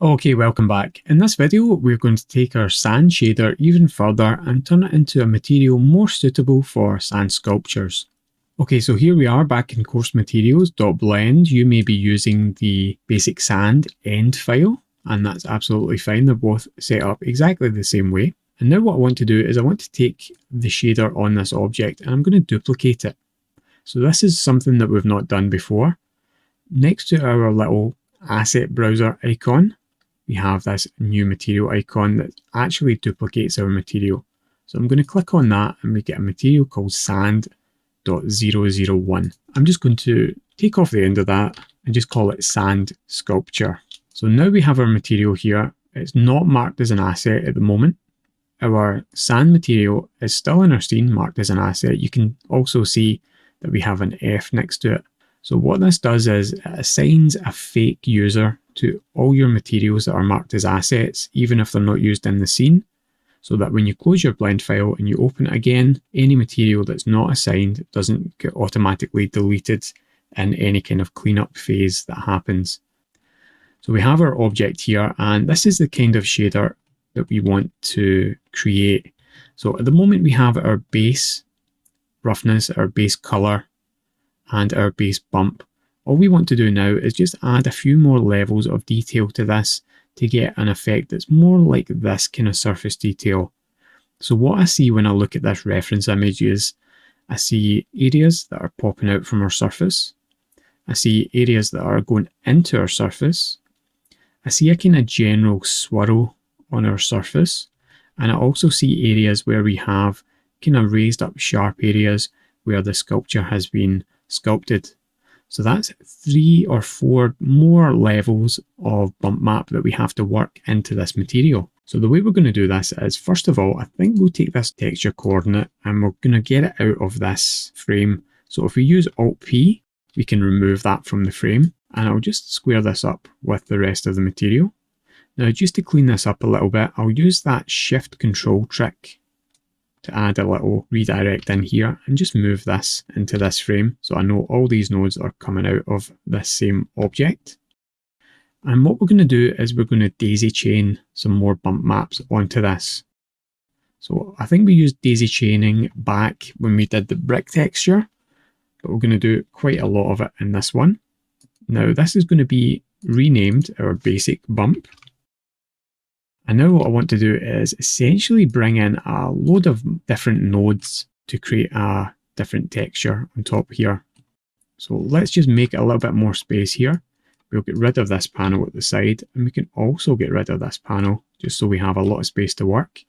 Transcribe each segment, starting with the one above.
Okay, welcome back. In this video, we're going to take our sand shader even further and turn it into a material more suitable for sand sculptures. Okay, so here we are back in course materials.blend. You may be using the basic sand end file, and that's absolutely fine. They're both set up exactly the same way. And now what I want to do is I want to take the shader on this object and I'm going to duplicate it. So this is something that we've not done before. Next to our little asset browser icon, we have this new material icon that actually duplicates our material. So I'm going to click on that and we get a material called sand.001. I'm just going to take off the end of that and just call it sand sculpture. So now we have our material here. It's not marked as an asset at the moment. Our sand material is still in our scene marked as an asset. You can also see that we have an F next to it. So what this does is it assigns a fake user to all your materials that are marked as assets, even if they're not used in the scene, so that when you close your blend file and you open it again, any material that's not assigned doesn't get automatically deleted in any kind of cleanup phase that happens. So we have our object here, and this is the kind of shader that we want to create. So at the moment we have our base roughness, our base color, and our base bump. All we want to do now is just add a few more levels of detail to this to get an effect that's more like this kind of surface detail. So what I see when I look at this reference image is I see areas that are popping out from our surface. I see areas that are going into our surface. I see a kind of general swirl on our surface. And I also see areas where we have kind of raised up sharp areas where the sculpture has been sculpted. So that's 3 or 4 more levels of bump map that we have to work into this material. So the way we're going to do this is, first of all, I think we'll take this texture coordinate and we're going to get it out of this frame. So if we use Alt-P, we can remove that from the frame, and I'll just square this up with the rest of the material. Now, just to clean this up a little bit, I'll use that Shift Control trick to add a little redirect in here and just move this into this frame so I know all these nodes are coming out of this same object. And what we're going to do is we're going to daisy chain some more bump maps onto this. So I think we used daisy chaining back when we did the brick texture, but we're going to do quite a lot of it in this one. Now this is going to be renamed our basic bump. And now what I want to do is essentially bring in a load of different nodes to create a different texture on top here. So let's just make it a little bit more space here. We'll get rid of this panel at the side, and we can also get rid of this panel just so we have a lot of space to work.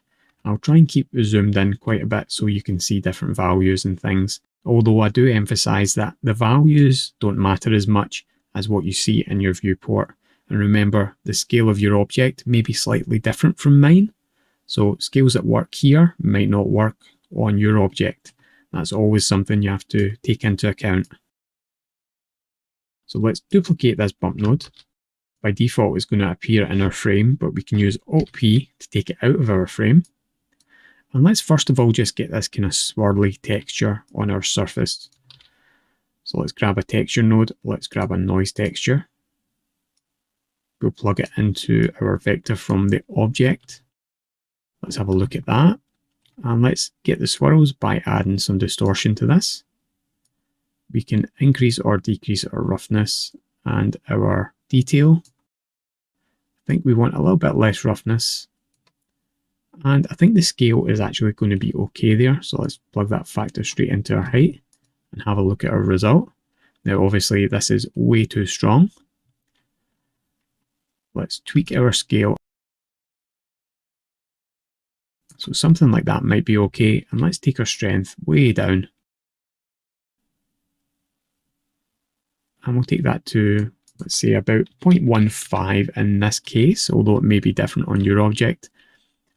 I'll try and keep zoomed in quite a bit so you can see different values and things. Although I do emphasize that the values don't matter as much as what you see in your viewport. And remember, the scale of your object may be slightly different from mine. So scales that work here might not work on your object. That's always something you have to take into account. So let's duplicate this bump node. By default, it's going to appear in our frame, but we can use Alt-P to take it out of our frame. And let's first of all just get this kind of swirly texture on our surface. So let's grab a texture node. Let's grab a noise texture. We'll plug it into our vector from the object. Let's have a look at that. And let's get the swirls by adding some distortion to this. We can increase or decrease our roughness and our detail. I think we want a little bit less roughness. And I think the scale is actually going to be okay there. So let's plug that factor straight into our height and have a look at our result. Now obviously this is way too strong. Let's tweak our scale. So something like that might be okay. And let's take our strength way down. And we'll take that to, let's say, about 0.15 in this case, although it may be different on your object.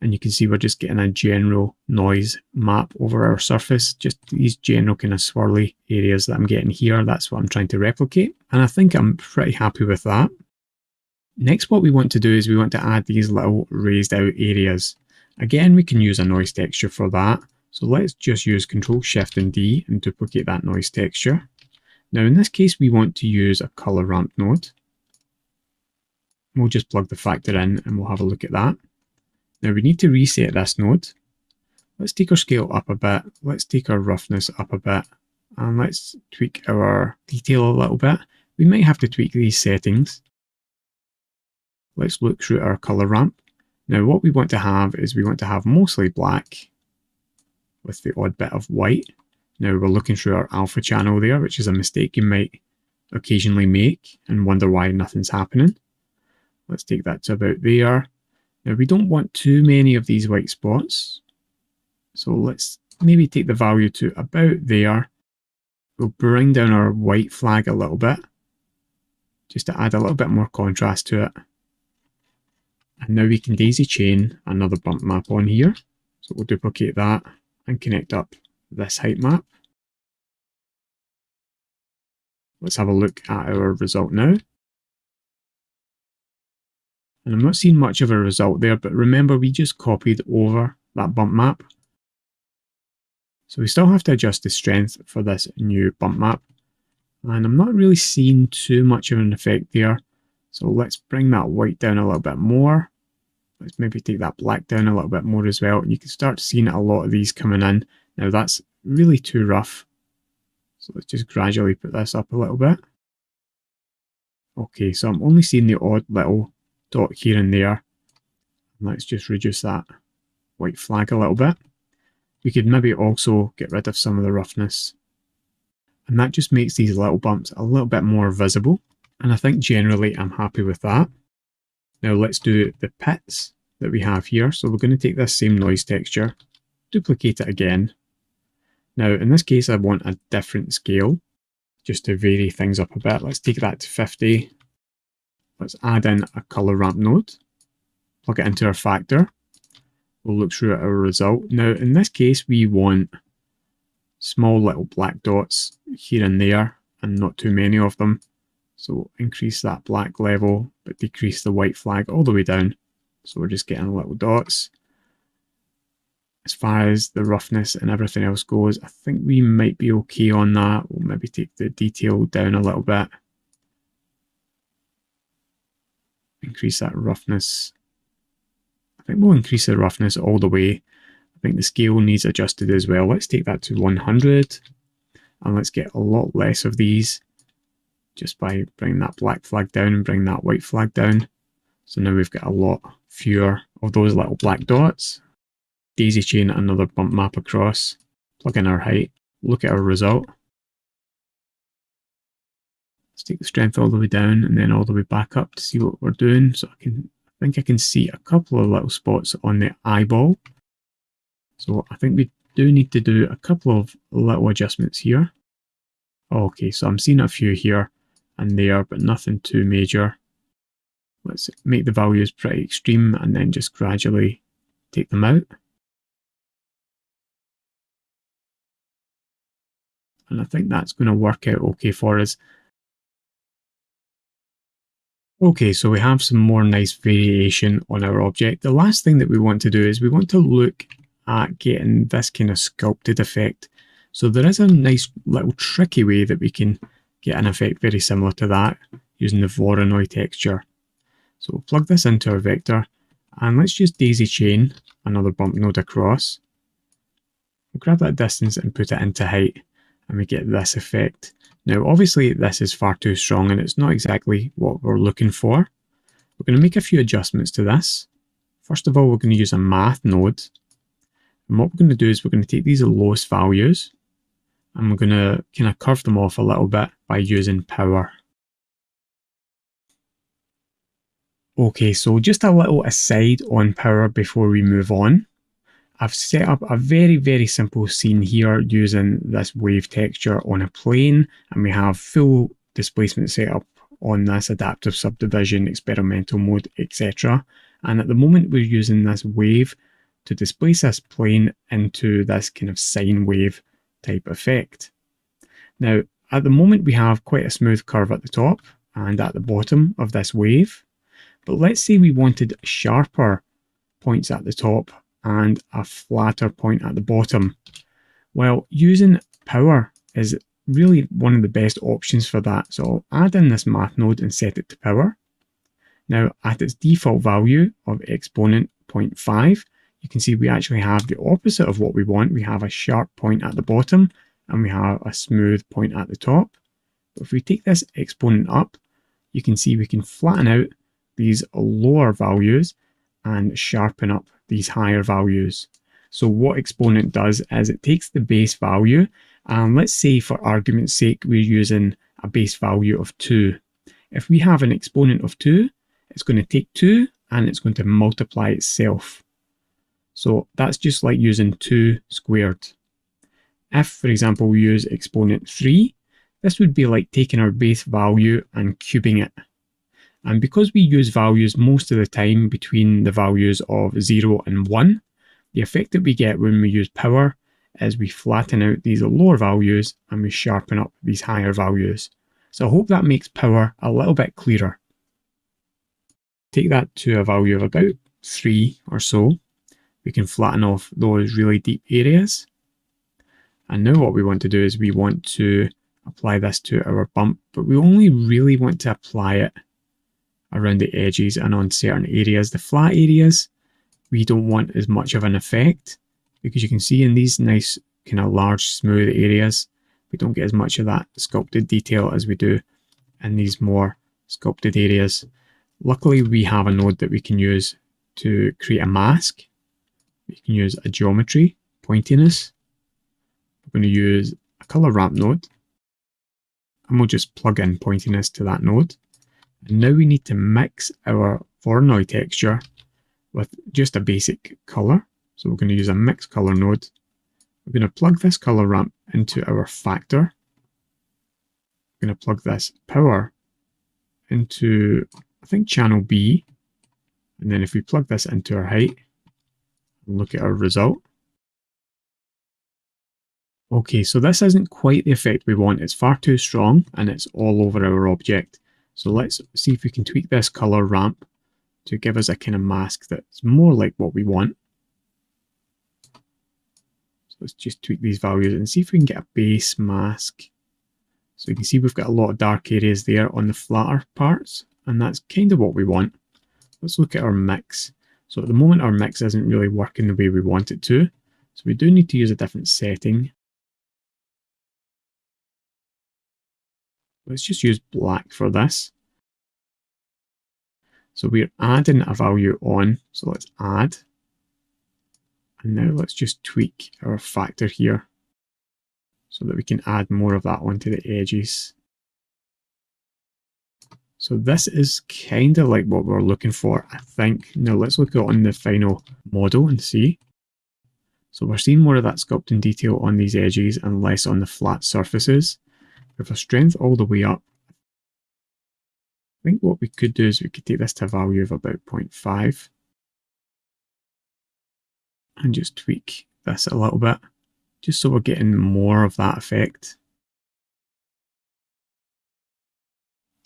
And you can see we're just getting a general noise map over our surface, just these general kind of swirly areas that I'm getting here. That's what I'm trying to replicate. And I think I'm pretty happy with that. Next, what we want to do is we want to add these little raised out areas. Again, we can use a noise texture for that. So let's just use Control Shift and D and duplicate that noise texture. Now in this case, we want to use a color ramp node. We'll just plug the factor in and we'll have a look at that. Now we need to reset this node. Let's take our scale up a bit. Let's take our roughness up a bit. And let's tweak our detail a little bit. We might have to tweak these settings. Let's look through our color ramp. Now what we want to have is we want to have mostly black with the odd bit of white. Now we're looking through our alpha channel there, which is a mistake you might occasionally make and wonder why nothing's happening. Let's take that to about there. Now we don't want too many of these white spots. So let's maybe take the value to about there. We'll bring down our white flag a little bit, just to add a little bit more contrast to it. And now we can daisy chain another bump map on here. So we'll duplicate that and connect up this height map. Let's have a look at our result now. And I'm not seeing much of a result there, but remember we just copied over that bump map. So we still have to adjust the strength for this new bump map. And I'm not really seeing too much of an effect there. So let's bring that white down a little bit more. Let's maybe take that black down a little bit more as well. And you can start seeing a lot of these coming in. Now that's really too rough. So let's just gradually put this up a little bit. Okay, so I'm only seeing the odd little dot here and there. Let's just reduce that white flag a little bit. We could maybe also get rid of some of the roughness. And that just makes these little bumps a little bit more visible. And I think generally I'm happy with that. Now let's do the pits that we have here. So we're going to take this same noise texture, duplicate it again. Now in this case I want a different scale, just to vary things up a bit. Let's take that to 50. Let's add in a color ramp node, plug it into our factor. We'll look through at our result. Now in this case we want small little black dots here and there and not too many of them. So increase that black level but decrease the white flag all the way down. So we're just getting little dots. As far as the roughness and everything else goes, I think we might be okay on that. We'll maybe take the detail down a little bit. Increase that roughness. I think we'll increase the roughness all the way. I think the scale needs adjusted as well. Let's take that to 100 and let's get a lot less of these just by bringing that black flag down and bring that white flag down. So now we've got a lot fewer of those little black dots. Daisy chain another bump map across, plug in our height, look at our result. Let's take the strength all the way down and then all the way back up to see what we're doing. So I think I can see a couple of little spots on the eyeball. So I think we do need to do a couple of little adjustments here. Okay, so I'm seeing a few here and there, but nothing too major. Let's make the values pretty extreme and then just gradually take them out. And I think that's going to work out okay for us. Okay, so we have some more nice variation on our object. The last thing that we want to do is we want to look at getting this kind of sculpted effect. So there is a nice little tricky way that we can get an effect very similar to that using the Voronoi texture. So we'll plug this into our vector and let's just daisy chain another bump node across. We'll grab that distance and put it into height and we get this effect. Now obviously this is far too strong and it's not exactly what we're looking for. We're going to make a few adjustments to this. First of all, we're going to use a math node. And what we're going to do is we're going to take these lowest values and we're going to kind of curve them off a little bit by using power. Okay, so just a little aside on power before we move on. I've set up a very, very simple scene here using this wave texture on a plane, and we have full displacement set up on this adaptive subdivision, experimental mode, etc. And at the moment we're using this wave to displace this plane into this kind of sine wave type effect. Now, at the moment we have quite a smooth curve at the top and at the bottom of this wave, but let's say we wanted sharper points at the top and a flatter point at the bottom. Well, using power is really one of the best options for that. So I'll add in this math node and set it to power. Now at its default value of exponent 0.5, you can see we actually have the opposite of what we want. We have a sharp point at the bottom and we have a smooth point at the top. But if we take this exponent up, you can see we can flatten out these lower values and sharpen up these higher values. So what exponent does is it takes the base value, and let's say for argument's sake we're using a base value of 2. If we have an exponent of 2, it's going to take 2 and it's going to multiply itself. So that's just like using 2 squared. If, for example, we use exponent 3, this would be like taking our base value and cubing it. And because we use values most of the time between the values of 0 and 1, the effect that we get when we use power is we flatten out these lower values and we sharpen up these higher values. So I hope that makes power a little bit clearer. Take that to a value of about 3 or so. We can flatten off those really deep areas. And now what we want to do is we want to apply this to our bump, but we only really want to apply it around the edges and on certain areas. The flat areas, we don't want as much of an effect, because you can see in these nice kind of large smooth areas, we don't get as much of that sculpted detail as we do in these more sculpted areas. Luckily, we have a node that we can use to create a mask. We can use a geometry, pointiness. We're going to use a color ramp node, and we'll just plug in pointiness to that node. And now we need to mix our Voronoi texture with just a basic color. So we're going to use a mix color node. We're going to plug this color ramp into our factor. We're going to plug this power into, I think, channel B. And then if we plug this into our height, look at our result. Okay, so this isn't quite the effect we want. It's far too strong and it's all over our object. So let's see if we can tweak this color ramp to give us a kind of mask that's more like what we want. So let's just tweak these values and see if we can get a base mask. So you can see we've got a lot of dark areas there on the flatter parts, and that's kind of what we want. Let's look at our mix. So at the moment our mix isn't really working the way we want it to. So we do need to use a different setting. Let's just use black for this. So we're adding a value on, so let's add. And now let's just tweak our factor here so that we can add more of that onto the edges. So this is kind of like what we're looking for, I think. Now let's look on the final model and see. So we're seeing more of that sculpting detail on these edges and less on the flat surfaces. With our strength all the way up, I think what we could do is we could take this to a value of about 0.5 and just tweak this a little bit, just so we're getting more of that effect.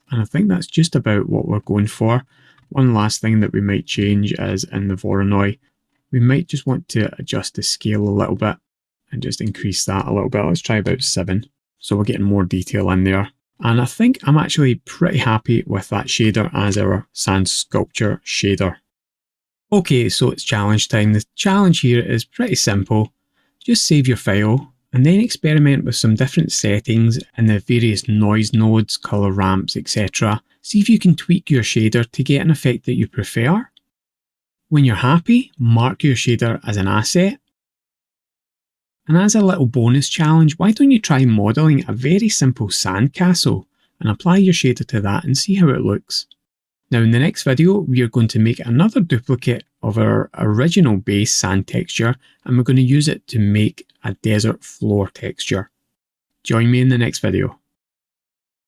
And I think that's just about what we're going for. One last thing that we might change is in the Voronoi, we might just want to adjust the scale a little bit and just increase that a little bit. Let's try about 7. So we're getting more detail in there. And I think I'm actually pretty happy with that shader as our sand sculpture shader. Okay, so it's challenge time. The challenge here is pretty simple. Just save your file and then experiment with some different settings in the various noise nodes, color ramps, etc. See if you can tweak your shader to get an effect that you prefer. When you're happy, mark your shader as an asset. And as a little bonus challenge, why don't you try modelling a very simple sandcastle and apply your shader to that and see how it looks. Now in the next video, we are going to make another duplicate of our original base sand texture, and we're going to use it to make a desert floor texture. Join me in the next video.